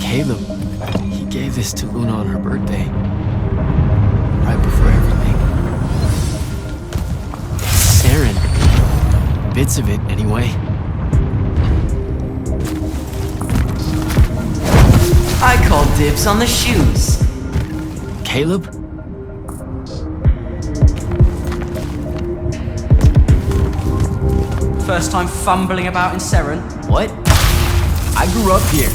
Caleb, he gave this to Luna on her birthday. Right before everything. Saren. Bits of it, anyway. I call dibs on the shoes. Caleb? First time fumbling about in Seren. What? I grew up here.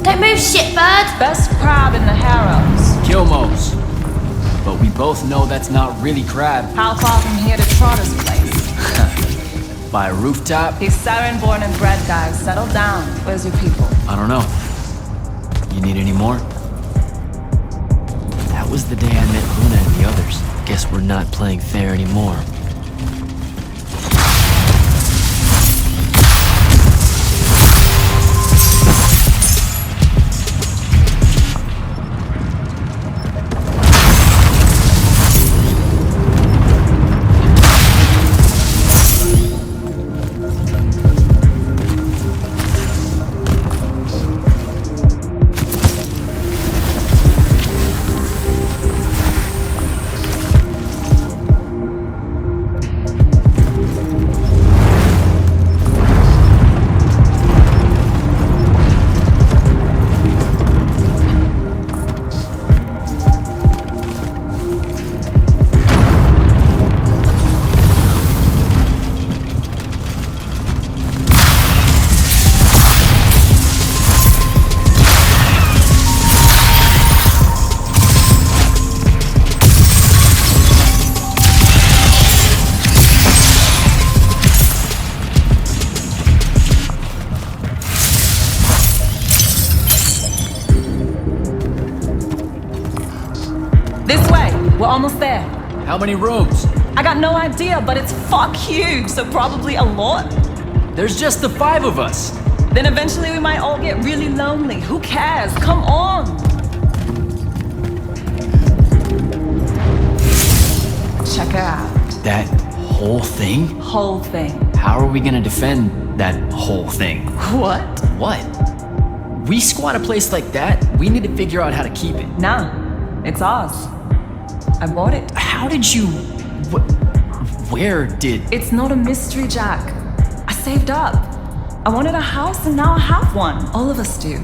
Don't move, shitbird! Best crab in the Harrows. Kilmos. But we both know that's not really crab. How far from here to Trotter's place? By a rooftop? He's Siren born and bred, guys. Settle down. Where's your people? I don't know. You need any more? That was the day I met Luna and the others. Guess we're not playing fair anymore. We're almost there. How many rooms? I got no idea, but it's fuck huge, so probably a lot. There's just the 5 of us. Then eventually we might all get really lonely. Who cares? Come on! Check it out. That whole thing? Whole thing. How are we gonna defend that whole thing? What? What? We squat a place like that, we need to figure out how to keep it. Nah, it's ours. I bought it. How did you... Where did... It's not a mystery, Jack. I saved up. I wanted a house and now I have one. All of us do.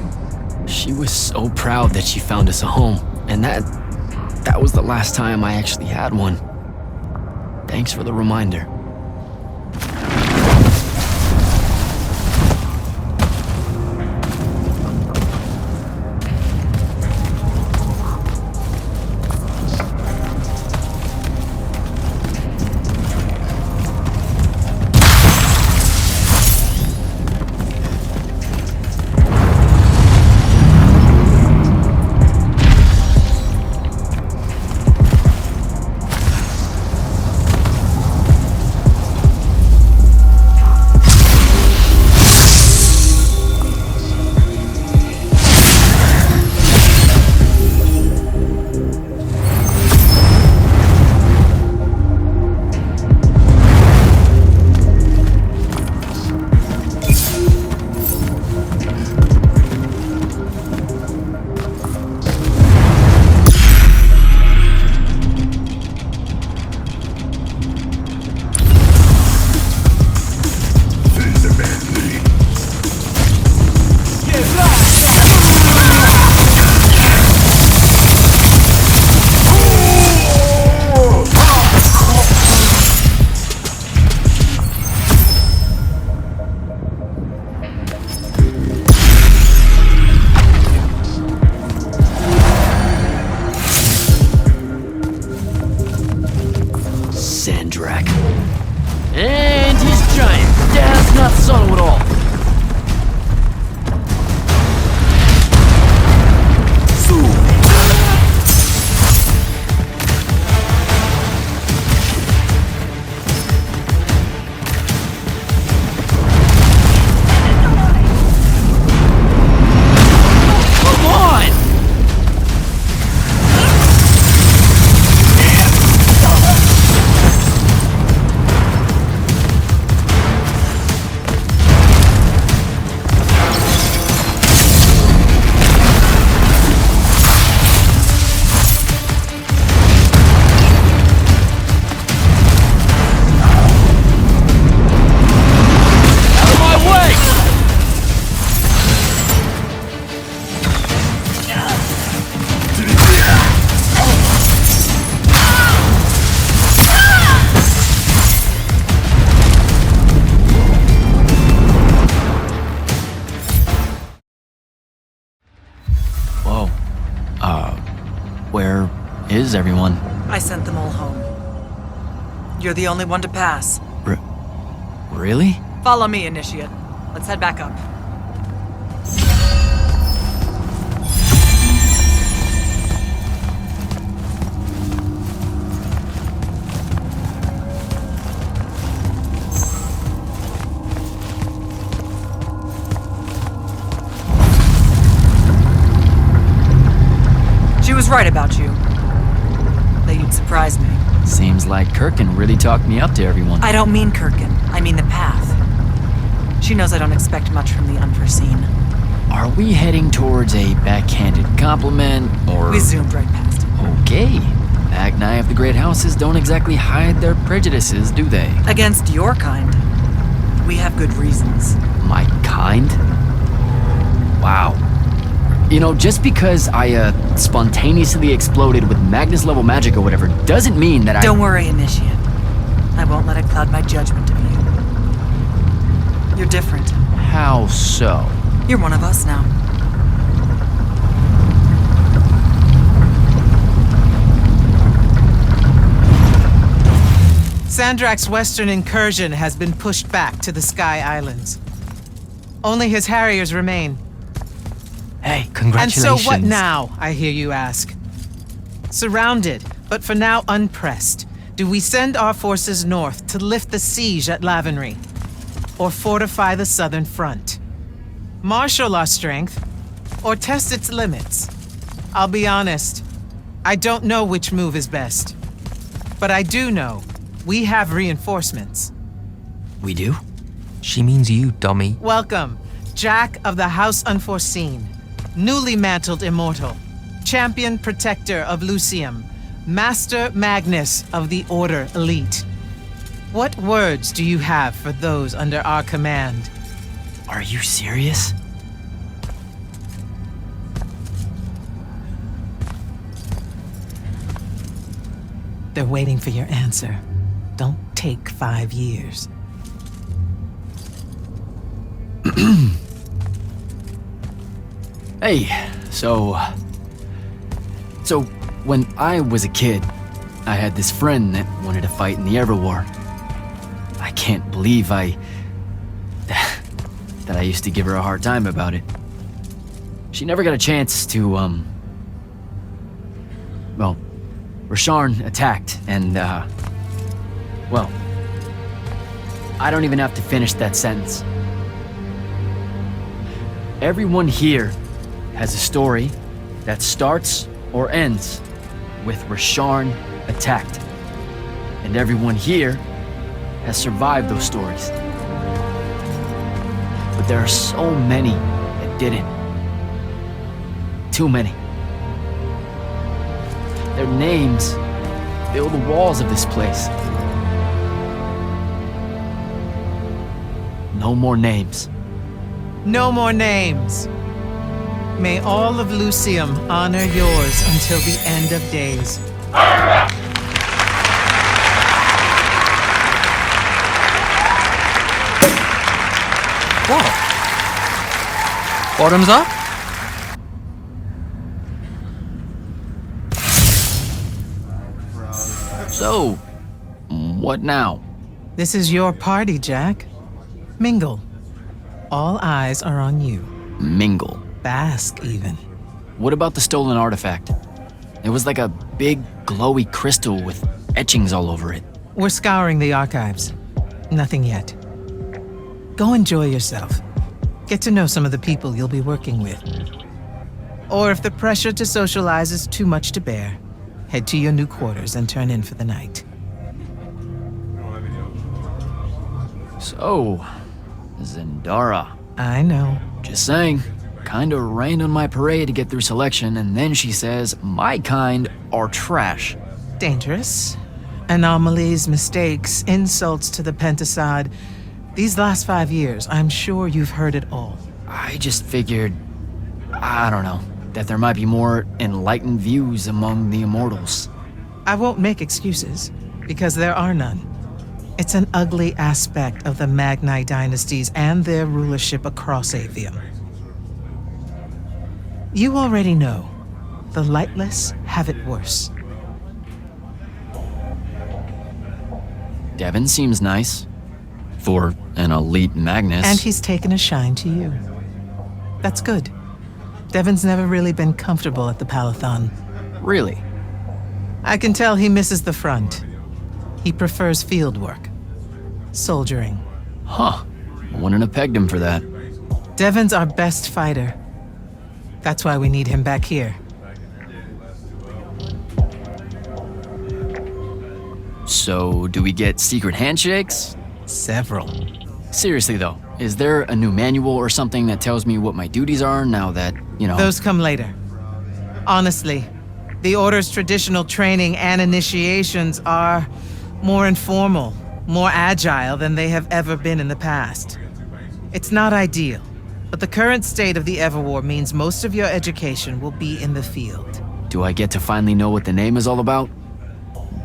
She was so proud that she found us a home. And that was the last time I actually had one. Thanks for the reminder. And he's giant. That's not subtle at all. is everyone? I sent them all home. You're the only one to pass. Really? Follow me, Initiate. Let's head back up. She was right about you. That you'd surprise me. Seems like Kirkin really talked me up to everyone. I don't mean Kirkin. I mean the path. She knows I don't expect much from the unforeseen. Are we heading towards a backhanded compliment, or... We zoomed right past it. Okay. Magni of the Great Houses don't exactly hide their prejudices, do they? Against your kind. We have good reasons. My kind? Wow. You know, just because I, spontaneously exploded with Magnus-level magic or whatever, doesn't mean that Don't worry, Initiate. I won't let it cloud my judgment of you. You're different. How so? You're one of us now. Sandrak's western incursion has been pushed back to the Sky Islands. Only his Harriers remain. Hey, congratulations. And so what now, I hear you ask? Surrounded, but for now unpressed, do we send our forces north to lift the siege at Lavenry? Or fortify the southern front? Marshal our strength, or test its limits? I'll be honest, I don't know which move is best. But I do know we have reinforcements. We do? She means you, dummy. Welcome, Jack of the House Unforeseen, newly mantled immortal, champion protector of Lucium, Master Magnus of the Order Elite. What words do you have for those under our command? Are you serious? They're waiting for your answer. Don't take 5 years. Hey, so when I was a kid, I had this friend that wanted to fight in the Everwar. I can't believe that I used to give her a hard time about it. She never got a chance to, well, Rasharn attacked, and, well, I don't even have to finish that sentence. Everyone here has a story that starts or ends with Rasharn attacked. And everyone here has survived those stories. But there are so many that didn't. Too many. Their names fill the walls of this place. No more names. No more names. May all of Lucium honor yours until the end of days. What? Bottoms up? So, what now? This is your party, Jack. Mingle. All eyes are on you. Mingle. Bask, even. What about the stolen artifact? It was like a big, glowy crystal with etchings all over it. We're scouring the archives. Nothing yet. Go enjoy yourself. Get to know some of the people you'll be working with. Or if the pressure to socialize is too much to bear, head to your new quarters and turn in for the night. So, Zendara. I know. Just saying. Kinda rained on my parade to get through selection, and then she says my kind are trash. Dangerous. Anomalies, mistakes, insults to the Pentasod. These last 5 years, I'm sure you've heard it all. I just figured, I don't know, that there might be more enlightened views among the Immortals. I won't make excuses, because there are none. It's an ugly aspect of the Magni dynasties and their rulership across Aveum. You already know, the lightless have it worse. Devin seems nice. For an elite Magnus. And he's taken a shine to you. That's good. Devin's never really been comfortable at the Palathon. Really? I can tell he misses the front. He prefers field work. Soldiering. Huh. I wouldn't have pegged him for that. Devin's our best fighter. That's why we need him back here. So, do we get secret handshakes? Several. Seriously though, is there a new manual or something that tells me what my duties are now that, you know... Those come later. Honestly, the Order's traditional training and initiations are more informal, more agile than they have ever been in the past. It's not ideal, but the current state of the Everwar means most of your education will be in the field. Do I get to finally know what the name is all about?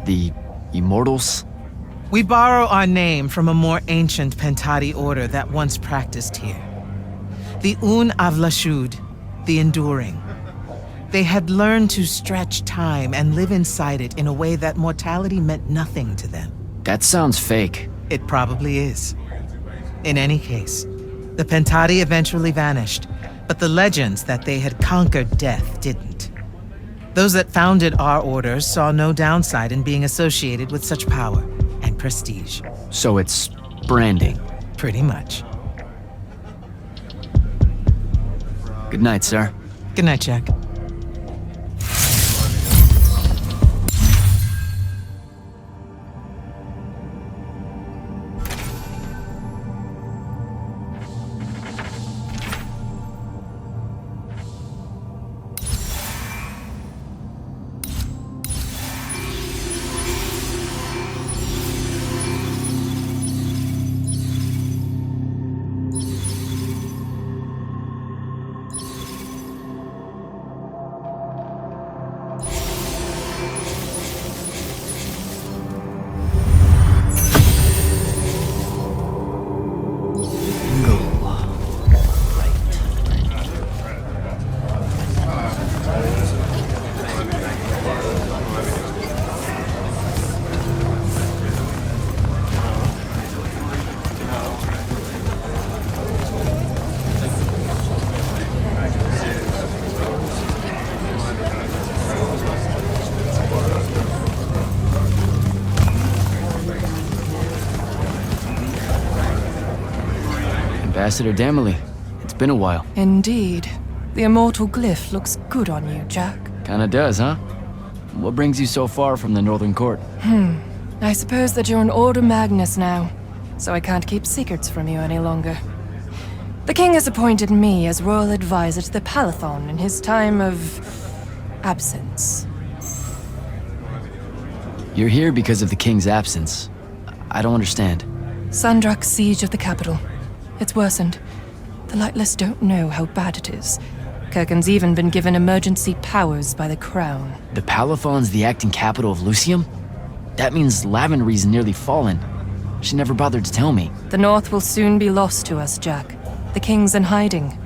The Immortals? We borrow our name from a more ancient Pentati order that once practiced here. The unravel, the Enduring. They had learned to stretch time and live inside it in a way that mortality meant nothing to them. That sounds fake. It probably is. In any case, the Pentati eventually vanished, but the legends that they had conquered death didn't. Those that founded our order saw no downside in being associated with such power and prestige. So it's branding. Pretty much. Good night, sir. Good night, Jack. Ambassador Damley, it's been a while. Indeed. The immortal glyph looks good on you, Jack. Kinda does, huh? What brings you so far from the Northern Court? I suppose that you're an Order Magnus now, so I can't keep secrets from you any longer. The king has appointed me as royal advisor to the Palathon in his time of absence. You're here because of the king's absence. I don't understand. Sandrak's siege of the capital. It's worsened. The Lightless don't know how bad it is. Kirken's even been given emergency powers by the crown. The Palathon's the acting capital of Lucium? That means Lavenry's nearly fallen. She never bothered to tell me. The North will soon be lost to us, Jack. The king's in hiding.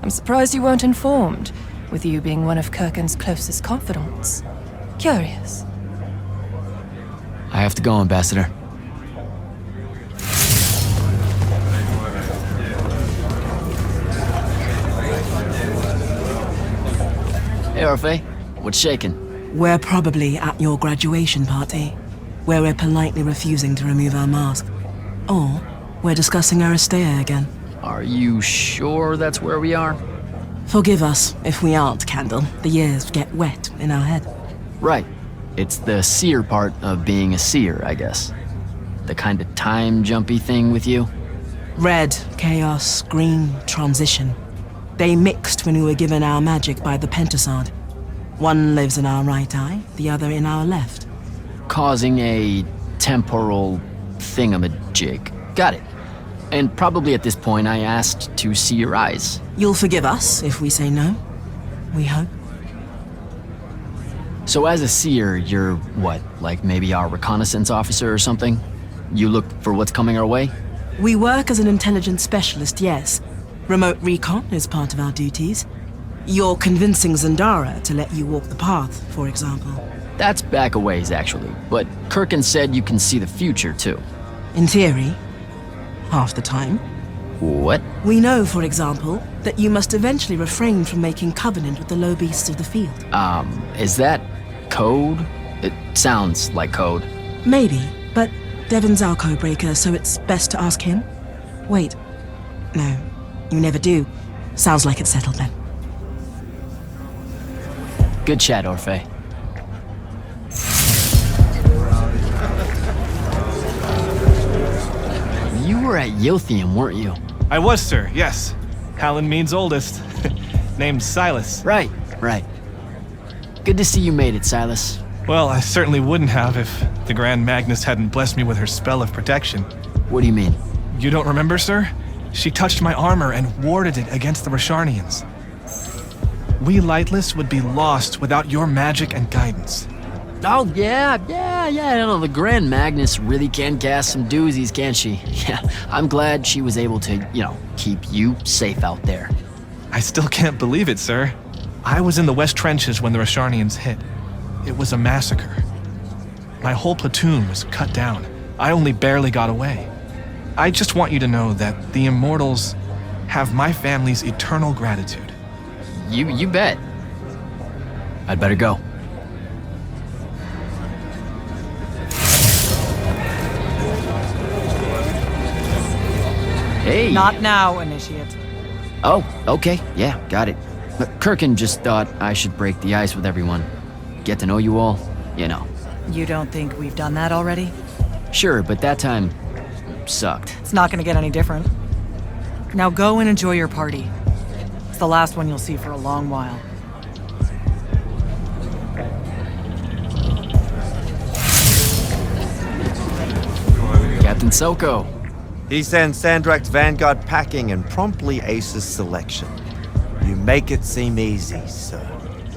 I'm surprised you weren't informed, with you being one of Kirken's closest confidants. Curious. I have to go, Ambassador. Hey, Orphe. What's shaking? We're probably at your graduation party, where we're politely refusing to remove our mask. Or we're discussing Aristea again. Are you sure that's where we are? Forgive us if we aren't, Candle. The years get wet in our head. Right. It's the seer part of being a seer, I guess. The kind of time-jumpy thing with you. Red, chaos, green, transition. They mixed when we were given our magic by the Pentasod. One lives in our right eye, the other in our left. Causing a temporal thingamajig. Got it. And probably at this point I asked to see your eyes. You'll forgive us if we say no. We hope. So as a seer, you're what, like maybe our reconnaissance officer or something? You look for what's coming our way? We work as an intelligence specialist, yes. Remote recon is part of our duties. You're convincing Zendara to let you walk the path, for example. That's back a ways, actually. But Kirken said you can see the future, too. In theory, half the time. What? We know, for example, that you must eventually refrain from making covenant with the low beasts of the field. Is that code? It sounds like code. Maybe, but Devon's our codebreaker, so it's best to ask him. Wait. No, you never do. Sounds like it's settled then. Good chat, Orphe. You were at Yothium, weren't you? I was, sir, yes. Hallen means oldest. Named Silas. Right. Good to see you made it, Silas. Well, I certainly wouldn't have if the Grand Magnus hadn't blessed me with her spell of protection. What do you mean? You don't remember, sir? She touched my armor and warded it against the Rasharnians. We Lightless would be lost without your magic and guidance. Oh, yeah, I know, the Grand Magnus really can cast some doozies, can't she? Yeah, I'm glad she was able to, keep you safe out there. I still can't believe it, sir. I was in the West Trenches when the Rasharnians hit. It was a massacre. My whole platoon was cut down. I only barely got away. I just want you to know that the Immortals have my family's eternal gratitude. You bet. I'd better go. Hey. Not now, Initiate. Oh, okay. Yeah, got it. But Kirkin just thought I should break the ice with everyone. Get to know you all, You don't think we've done that already? Sure, but that time sucked. It's not gonna get any different. Now go and enjoy your party. It's the last one you'll see for a long while. Captain Soko. He sends Sandrak's Vanguard packing and promptly aces selection. You make it seem easy, sir.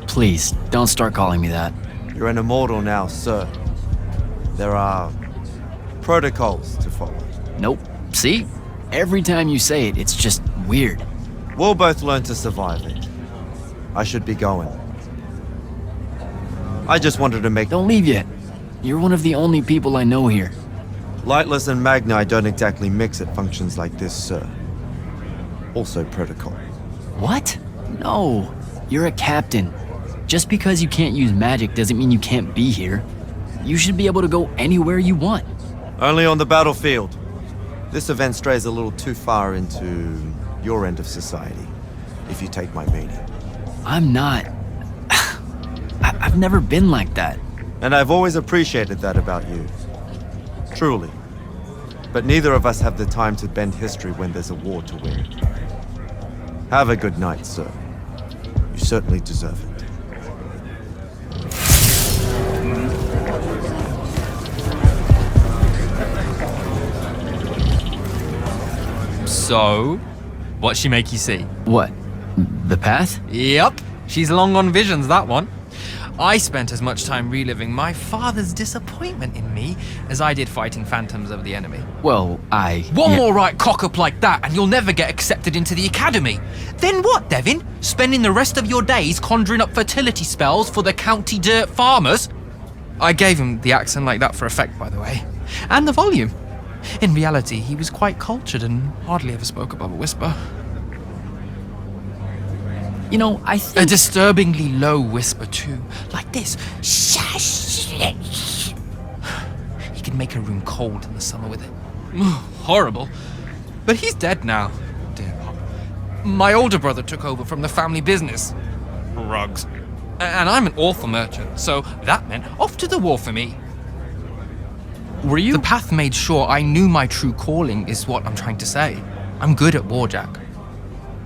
Please, don't start calling me that. You're an immortal now, sir. There are protocols to follow. Nope. See? Every time you say it, it's just weird. We'll both learn to survive it. I should be going. I just wanted to make... Don't leave yet. You're one of the only people I know here. Lightless and Magni don't exactly mix at functions like this, sir. Also protocol. What? No. You're a captain. Just because you can't use magic doesn't mean you can't be here. You should be able to go anywhere you want. Only on the battlefield. This event strays a little too far into your end of society, if you take my meaning. I'm not. I've never been like that. And I've always appreciated that about you. Truly. But neither of us have the time to bend history when there's a war to win. Have a good night, sir. You certainly deserve it. So, what'd she make you see? What? The path? Yep, she's long on visions, that one. I spent as much time reliving my father's disappointment in me as I did fighting phantoms of the enemy. Well, One more right cock-up like that and you'll never get accepted into the academy. Then what, Devin? Spending the rest of your days conjuring up fertility spells for the county dirt farmers? I gave him the accent like that for effect, by the way. And the volume. In reality, he was quite cultured and hardly ever spoke above a whisper. I think... A disturbingly low whisper, too. Like this. He could make a room cold in the summer with it. Horrible. But he's dead now. Dear Pop. My older brother took over from the family business. Rugs. And I'm an awful merchant, so that meant off to the war for me. Were you? The path made sure I knew my true calling is what I'm trying to say. I'm good at war, Jack.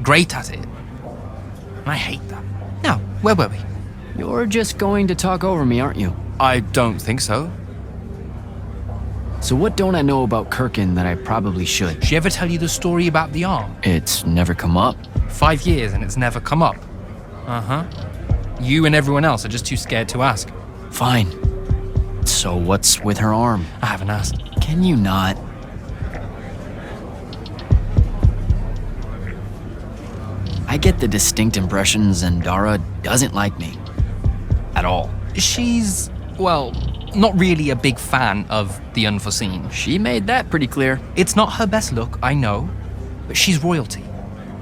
Great at it. And I hate that. Now, where were we? You're just going to talk over me, aren't you? I don't think so. So what don't I know about Kirkin that I probably should? She ever tell you the story about the arm? It's never come up. 5 years and it's never come up. Uh-huh. You and everyone else are just too scared to ask. Fine. So what's with her arm? I haven't asked. Can you not? I get the distinct impression Zendara doesn't like me. At all. She's well, not really a big fan of the unforeseen. She made that pretty clear. It's not her best look, I know, but she's royalty.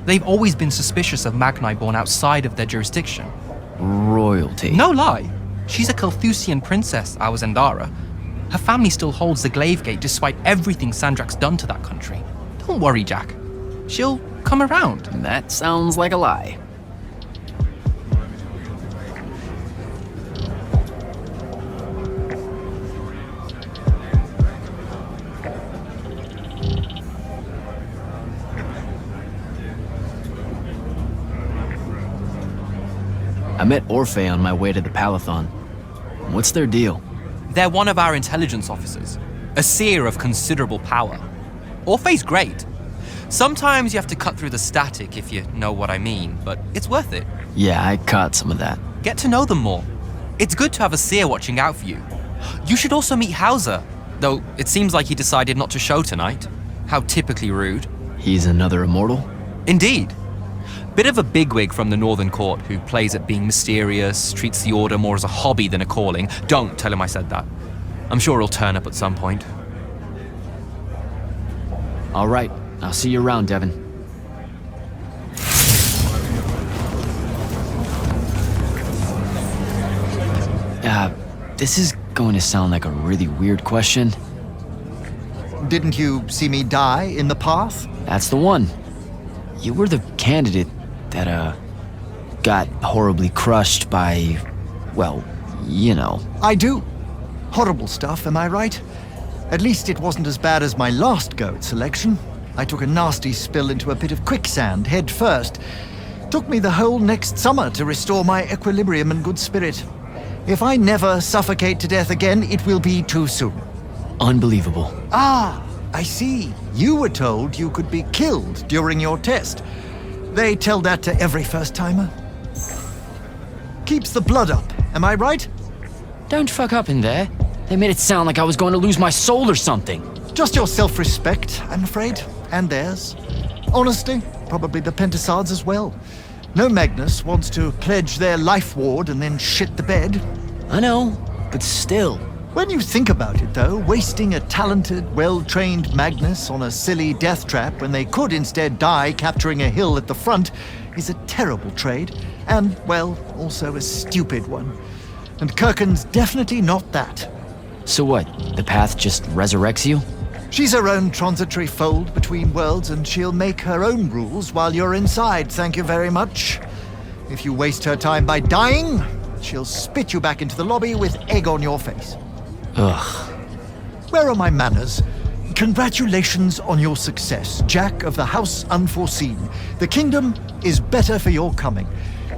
They've always been suspicious of Magni born outside of their jurisdiction. Royalty? No lie. She's a Carthusian princess, our Zendara. Her family still holds the Glaive Gate despite everything Sandrak's done to that country. Don't worry, Jack. She'll come around. That sounds like a lie. I met Orphe on my way to the Palathon. What's their deal? They're one of our intelligence officers, a seer of considerable power. Orphe's great. Sometimes you have to cut through the static if you know what I mean, but it's worth it. Yeah, I caught some of that. Get to know them more. It's good to have a seer watching out for you. You should also meet Hauser, though it seems like he decided not to show tonight. How typically rude. He's another immortal? Indeed. Bit of a bigwig from the Northern Court who plays at being mysterious, treats the Order more as a hobby than a calling. Don't tell him I said that. I'm sure he'll turn up at some point. All right, I'll see you around, Devin. This is going to sound like a really weird question. Didn't you see me die in the path? That's the one. You were the candidate that, got horribly crushed by, well, you know. I do. Horrible stuff, am I right? At least it wasn't as bad as my last go at selection. I took a nasty spill into a pit of quicksand head first. Took me the whole next summer to restore my equilibrium and good spirit. If I never suffocate to death again, it will be too soon. Unbelievable. Ah, I see. You were told you could be killed during your test. They tell that to every first-timer. Keeps the blood up, am I right? Don't fuck up in there. They made it sound like I was going to lose my soul or something. Just your self-respect, I'm afraid, and theirs. Honestly, probably the Pentasards as well. No Magnus wants to pledge their life ward and then shit the bed. I know, but still. When you think about it, though, wasting a talented, well-trained Magnus on a silly death trap when they could instead die capturing a hill at the front is a terrible trade, and, well, also a stupid one. And Kirkin's definitely not that. So what, the path just resurrects you? She's her own transitory fold between worlds, and she'll make her own rules while you're inside, thank you very much. If you waste her time by dying, she'll spit you back into the lobby with egg on your face. Ugh. Where are my manners? Congratulations on your success, Jack of the House Unforeseen. The kingdom is better for your coming.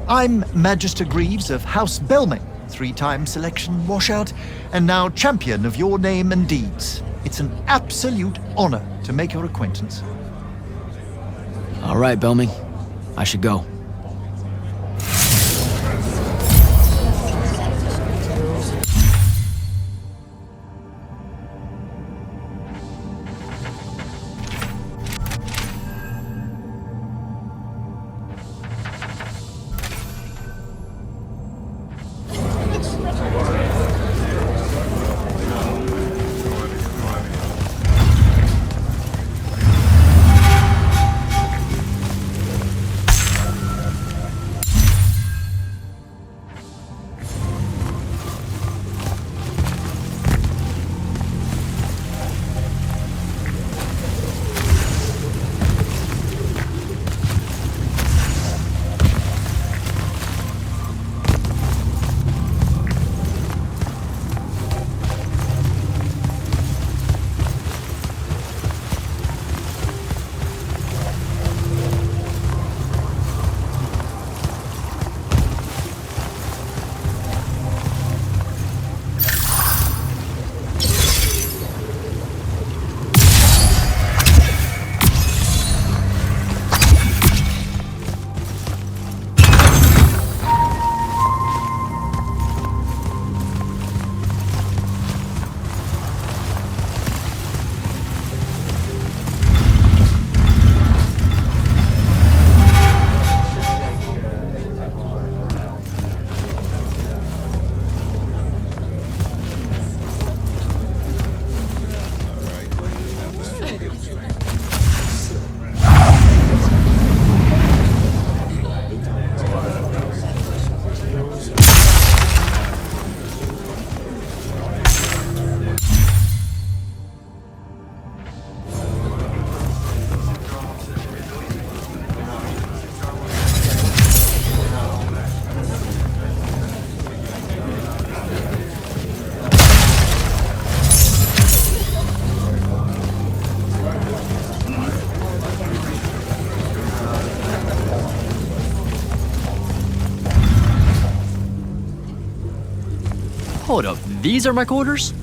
I'm Magister Greaves of House Belming, 3-time selection washout, and now champion of your name and deeds. It's an absolute honor to make your acquaintance. All right, Belming. I should go. Hold up, these are my quarters?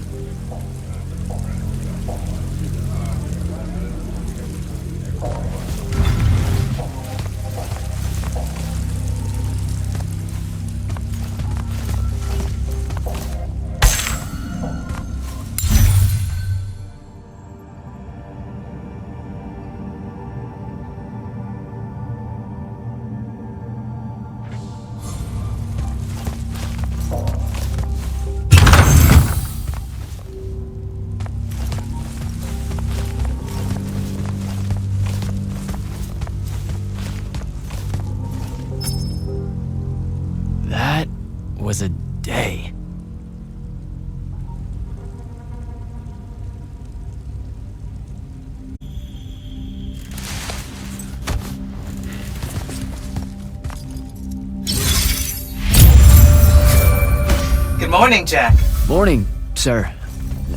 That was a day. Good morning, Jack. Morning, sir.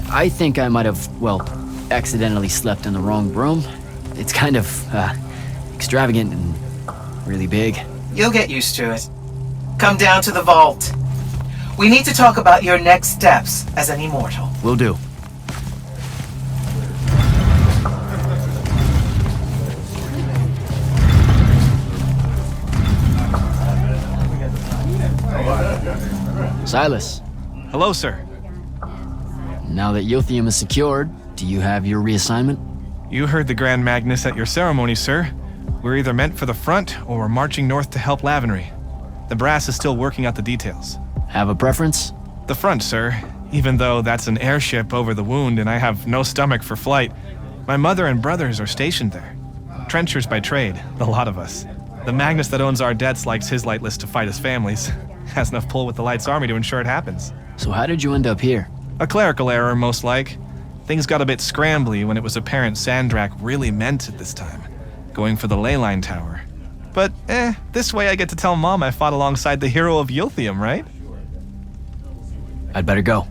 I think I might have, well, accidentally slept in the wrong room. It's kind of, extravagant and really big. You'll get used to it. Come down to the vault. We need to talk about your next steps as an immortal. Will do. Silas. Hello, sir. Now that Yothium is secured, do you have your reassignment? You heard the Grand Magnus at your ceremony, sir. We're either meant for the front, or we're marching north to help Lavenry. The brass is still working out the details. Have a preference? The front, sir. Even though that's an airship over the wound and I have no stomach for flight, my mother and brothers are stationed there. Trenchers by trade, the lot of us. The Magnus that owns our debts likes his lightless to fight his families. Has enough pull with the Light's army to ensure it happens. So how did you end up here? A clerical error, most like. Things got a bit scrambly when it was apparent Sandrak really meant it this time, going for the ley line tower. But, this way I get to tell Mom I fought alongside the hero of Yothium, right? I'd better go.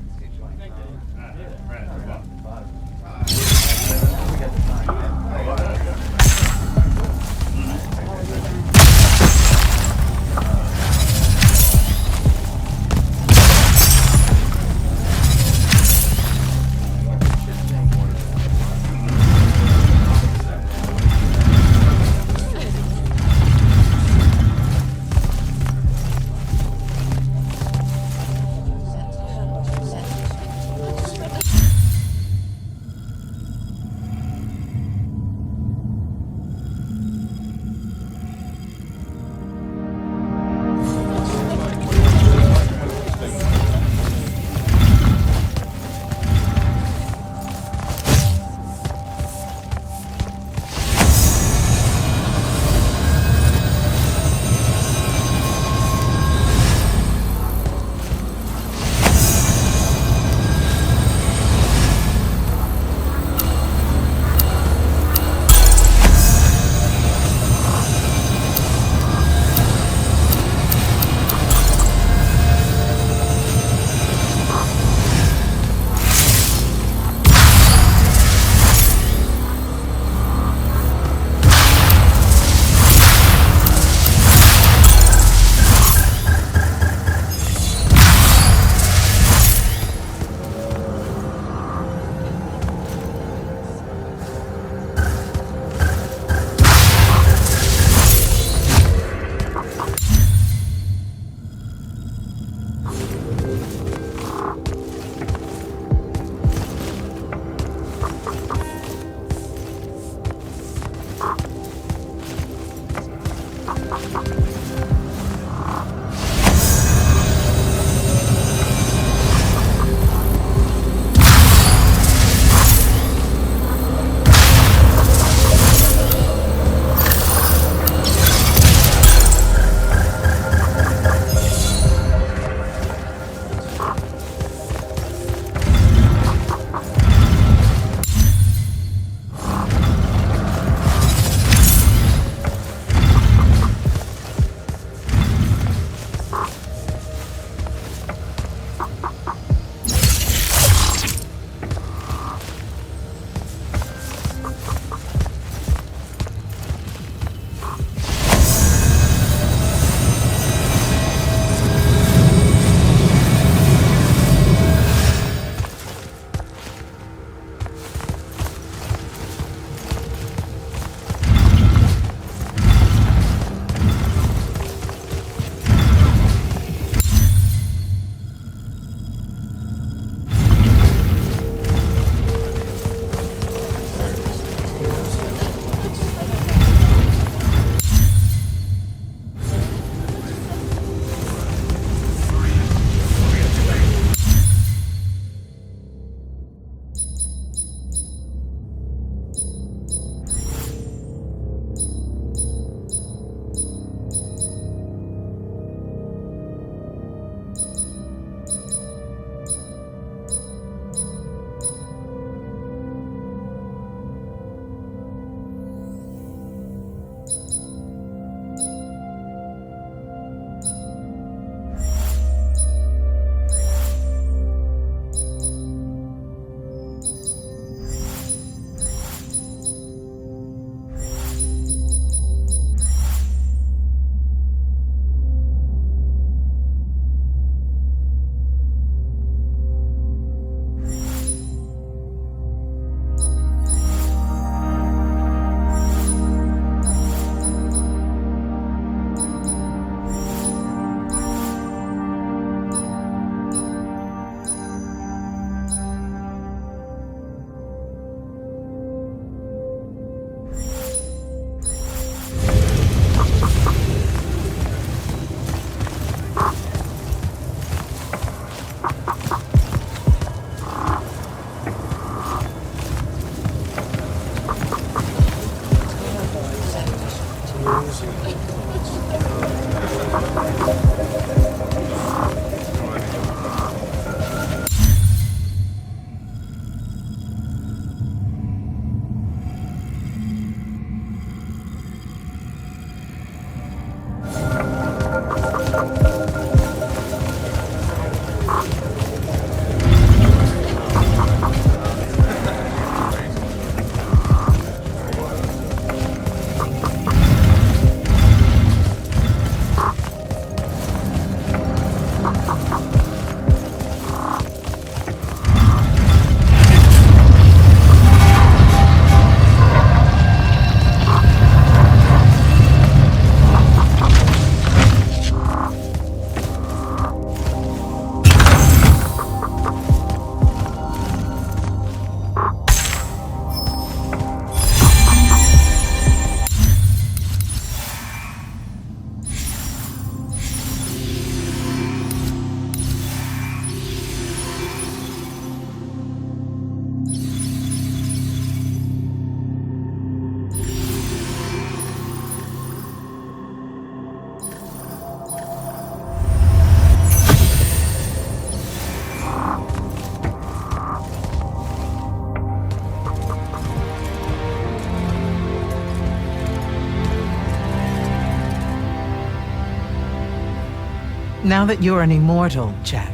Now that you're an immortal, Jack,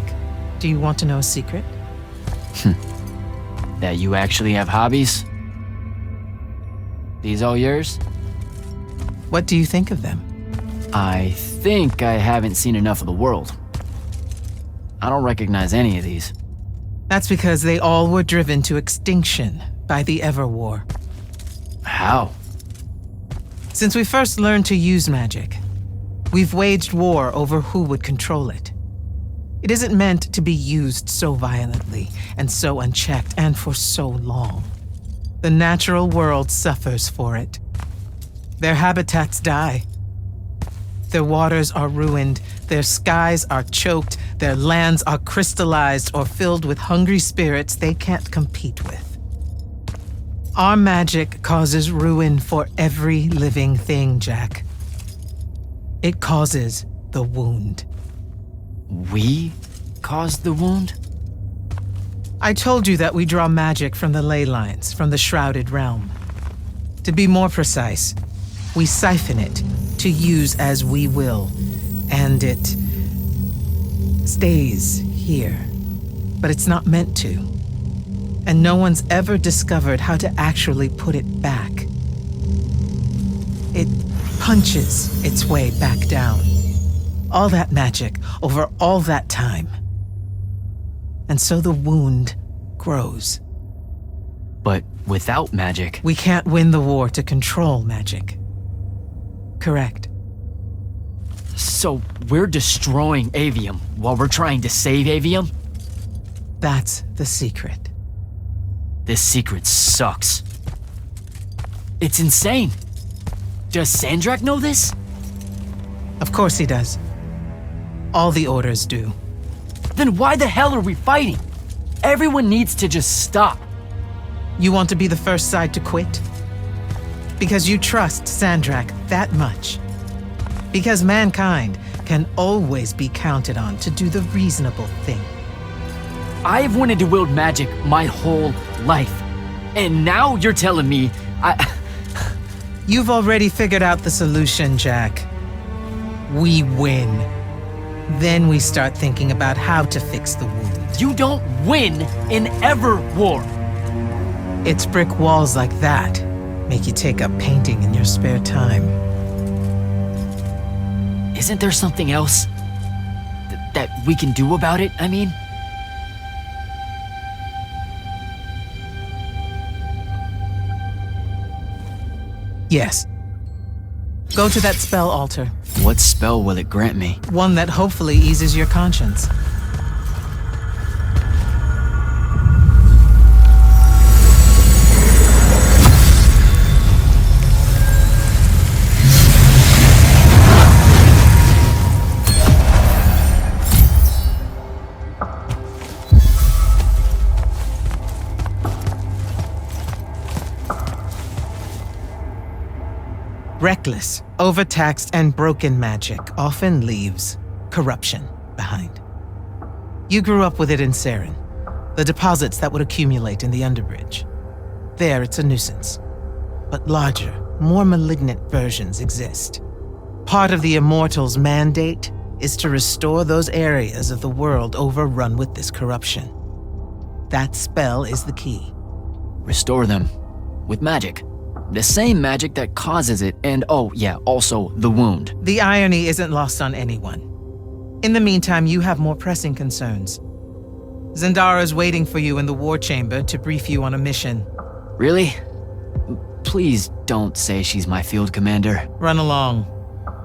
do you want to know a secret? That you actually have hobbies? These all yours? What do you think of them? I think I haven't seen enough of the world. I don't recognize any of these. That's because they all were driven to extinction by the Everwar. How? Since we first learned to use magic, we've waged war over who would control it. It isn't meant to be used so violently and so unchecked and for so long. The natural world suffers for it. Their habitats die. Their waters are ruined, their skies are choked, their lands are crystallized or filled with hungry spirits they can't compete with. Our magic causes ruin for every living thing, Jack. It causes the wound. We caused the wound? I told you that we draw magic from the ley lines, from the shrouded realm. To be more precise, we siphon it to use as we will, and it stays here. But it's not meant to. And no one's ever discovered how to actually put it back. It punches its way back down. All that magic over all that time. And so the wound grows. But without magic... We can't win the war to control magic. Correct. So we're destroying Aveum while we're trying to save Aveum? That's the secret. This secret sucks. It's insane. Does Sandrak know this? Of course he does. All the orders do. Then why the hell are we fighting? Everyone needs to just stop. You want to be the first side to quit? Because you trust Sandrak that much. Because mankind can always be counted on to do the reasonable thing. I've wanted to wield magic my whole life. And now you're telling me You've already figured out the solution, Jack. We win. Then we start thinking about how to fix the wound. You don't win in ever war. It's brick walls like that make you take up painting in your spare time. Isn't there something else that we can do about it, I mean? Yes. Go to that spell altar. What spell will it grant me? One that hopefully eases your conscience. Reckless, overtaxed, and broken magic often leaves corruption behind. You grew up with it in Saren, the deposits that would accumulate in the Underbridge. There, it's a nuisance. But larger, more malignant versions exist. Part of the Immortals' mandate is to restore those areas of the world overrun with this corruption. That spell is the key. Restore them. With magic. The same magic that causes it, and oh yeah, also the wound. The irony isn't lost on anyone. In the meantime, you have more pressing concerns. Zendara's waiting for you in the war chamber to brief you on a mission. Really? Please don't say she's my field commander. Run along.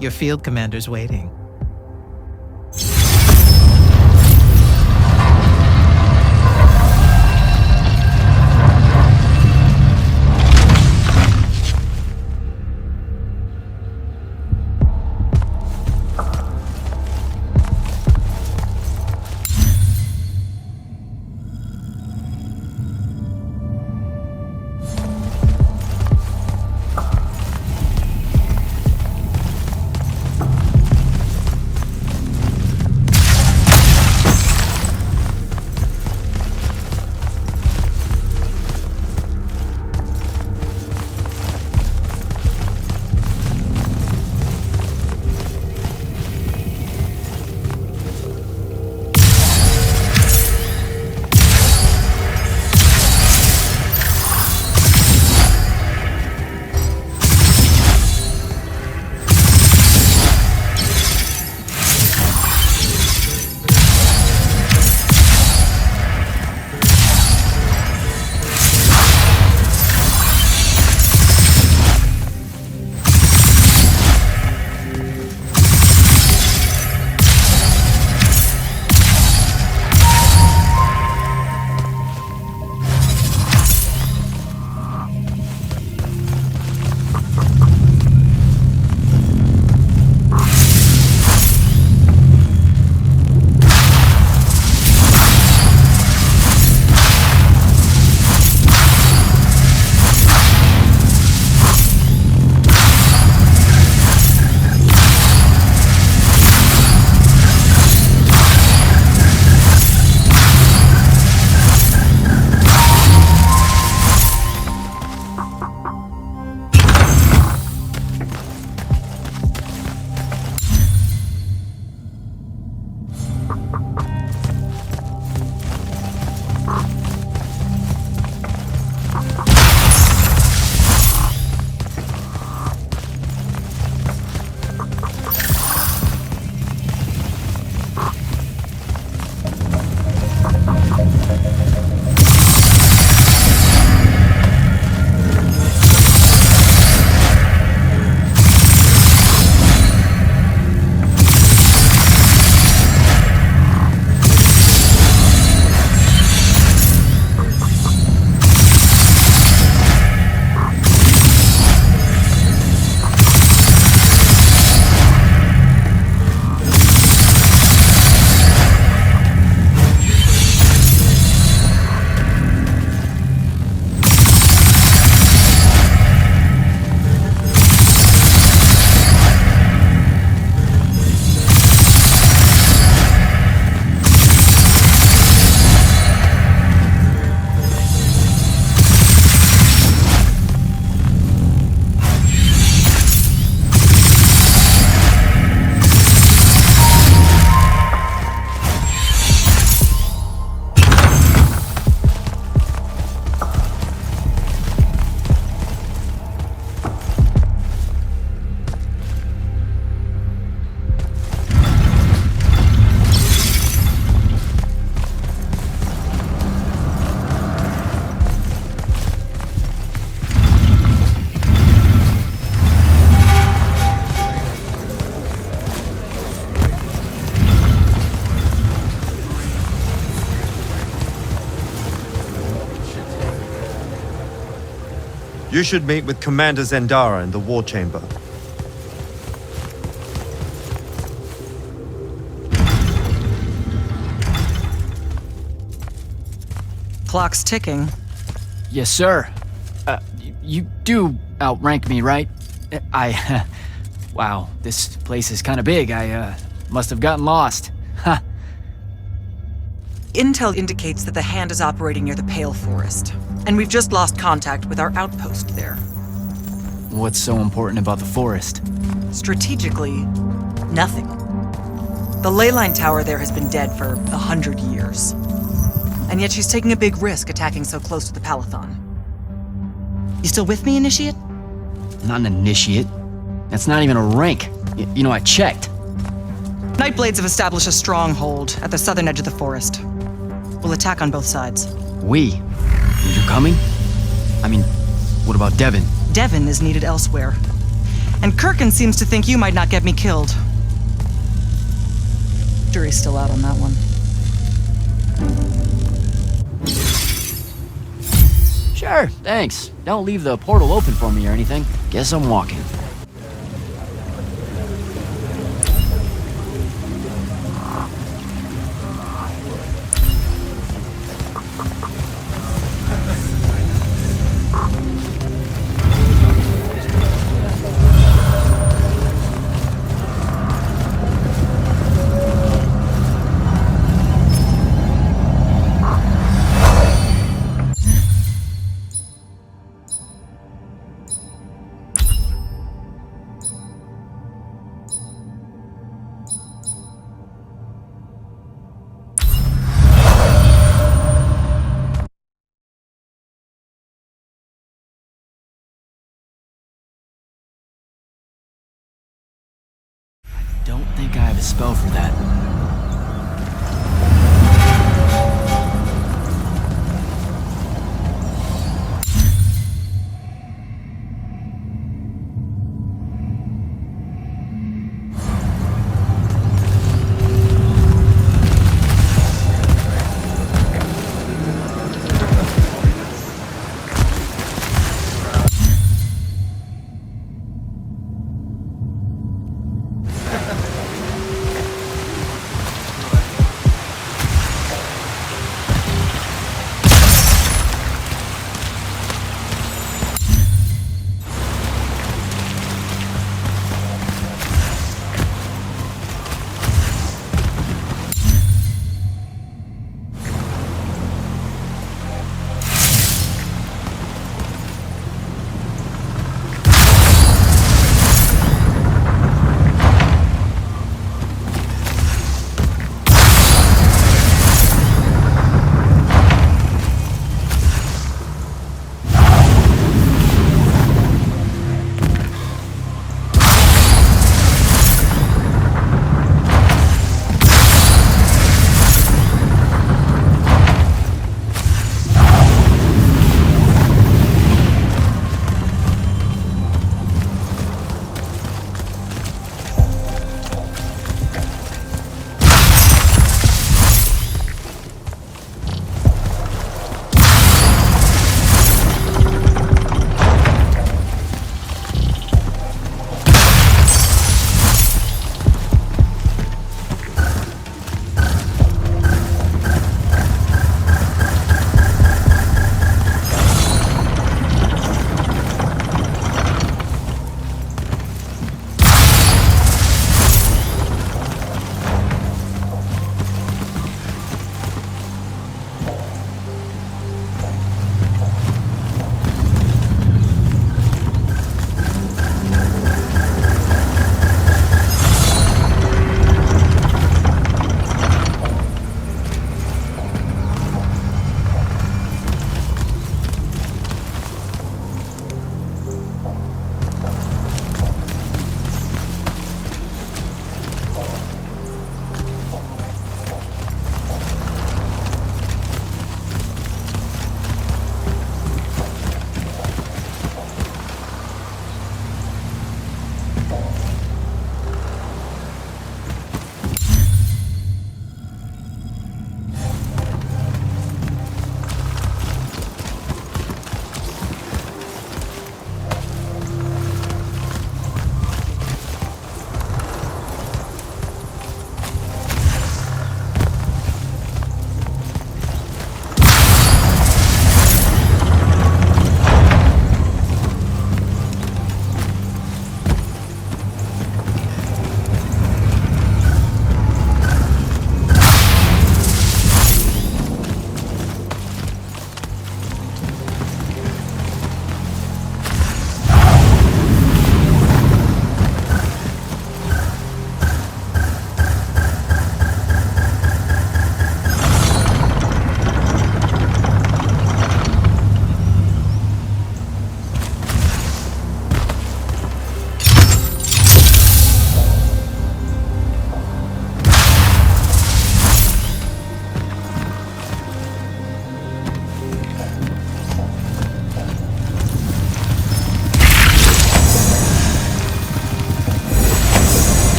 Your field commander's waiting. You should meet with Commander Zendara in the war chamber. Clock's ticking. Yes, sir. You do outrank me, right? I... wow, this place is kind of big. I, must have gotten lost. Ha! Intel indicates that the Hand is operating near the Pale Forest, and we've just lost contact with our outpost there. What's so important about the forest? Strategically, nothing. The ley line tower there has been dead for 100 years. And yet she's taking a big risk attacking so close to the Palathon. You still with me, Initiate? Not an initiate. That's not even a rank. You know, I checked. Nightblades have established a stronghold at the southern edge of the forest. We'll attack on both sides. We? You're coming? I mean, what about Devin? Devin is needed elsewhere. And Kirkin seems to think you might not get me killed. Jury's still out on that one. Sure, thanks. Don't leave the portal open for me or anything. Guess I'm walking. Don't think I have a spell for that.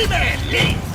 Hey man, leave!